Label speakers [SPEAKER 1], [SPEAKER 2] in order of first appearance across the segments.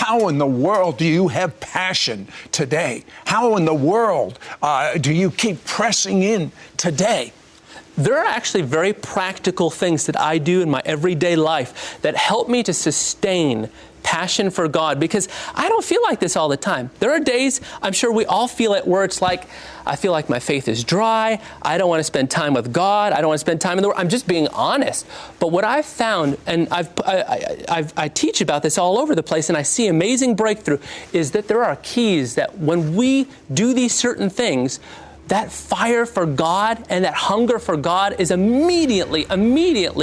[SPEAKER 1] How in the world do you have passion today? How in the world do you keep pressing in today?
[SPEAKER 2] There are actually very practical things that I do in my everyday life that help me to sustain passion for God, because I don't feel like this all the time. There are days, I'm sure we all feel it, where it's like, I feel like my faith is dry. I don't want to spend time with God. I don't want to spend time in the Word. I'm just being honest. But what I've found, and I teach about this all over the place, and I see amazing breakthrough, is that there are keys that when we do these certain things, that fire for God and that hunger for God is immediately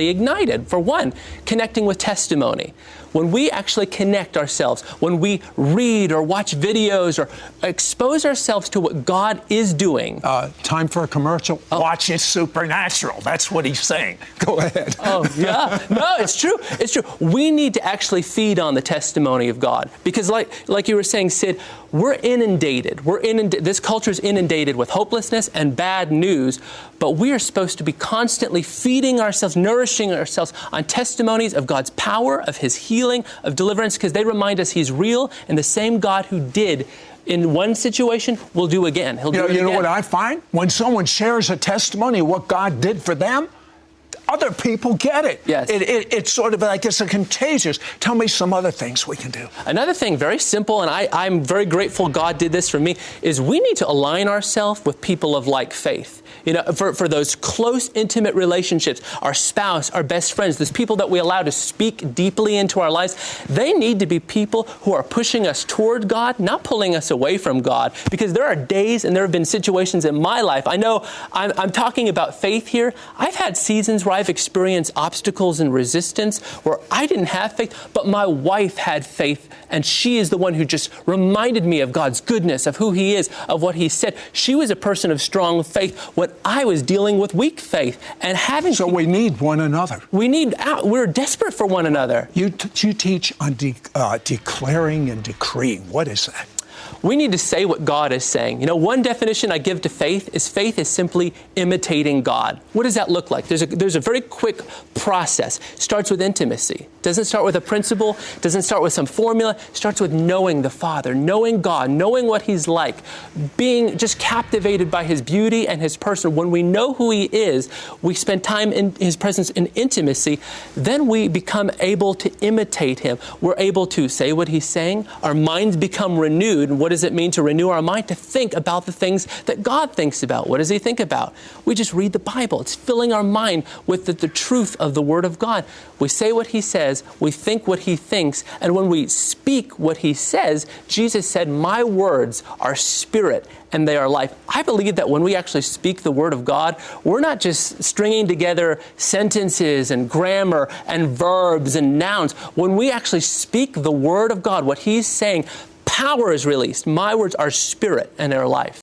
[SPEAKER 2] ignited. For one, connecting with testimony. When we actually connect ourselves, when we read or watch videos or expose ourselves to what God is doing.
[SPEAKER 1] Time for a commercial. Oh. Watch It's Supernatural. That's what he's saying. Go ahead.
[SPEAKER 2] Oh, yeah. No, it's true. It's true. We need to actually feed on the testimony of God. Because like you were saying, Sid, we're inundated. This culture is inundated with hopelessness and bad news, but we are supposed to be constantly feeding ourselves, nourishing ourselves on testimonies of God's power, of His healing, of deliverance, because they remind us He's real, and the same God who did in one situation will do again. He'll do it again.
[SPEAKER 1] You know what I find? When someone shares a testimony of what God did for them, other people get it.
[SPEAKER 2] Yes.
[SPEAKER 1] It's sort of like it's a contagious. Tell me some other things we can do.
[SPEAKER 2] Another thing, very simple, and I'm very grateful God did this for me, is we need to align ourselves with people of like faith. You know, for those close, intimate relationships, our spouse, our best friends, those people that we allow to speak deeply into our lives, they need to be people who are pushing us toward God, not pulling us away from God. Because there are days and there have been situations in my life. I know I'm talking about faith here. I've had seasons where I've experienced obstacles and resistance where I didn't have faith, but my wife had faith, and she is the one who just reminded me of God's goodness, of who He is, of what He said. She was a person of strong faith when I was dealing with weak faith and having.
[SPEAKER 1] So we need one another.
[SPEAKER 2] We're desperate for one another.
[SPEAKER 1] You teach on declaring and decreeing. What is that?
[SPEAKER 2] We need to say what God is saying. You know, one definition I give to faith is simply imitating God. What does that look like? There's a very quick process. It starts with intimacy. Doesn't start with a principle, doesn't start with some formula. It starts with knowing the Father, knowing God, knowing what He's like, being just captivated by His beauty and His person. When we know who He is, we spend time in His presence in intimacy, then we become able to imitate Him. We're able to say what He's saying. Our minds become renewed. What does it mean to renew our mind? To think about the things that God thinks about. What does He think about? We just read the Bible. It's filling our mind with the truth of the Word of God. We say what He says, we think what He thinks, and when we speak what He says, Jesus said, "My words are spirit and they are life." I believe that when we actually speak the Word of God, we're not just stringing together sentences and grammar and verbs and nouns. When we actually speak the Word of God, what He's saying, power is released. My words are spirit and they're life.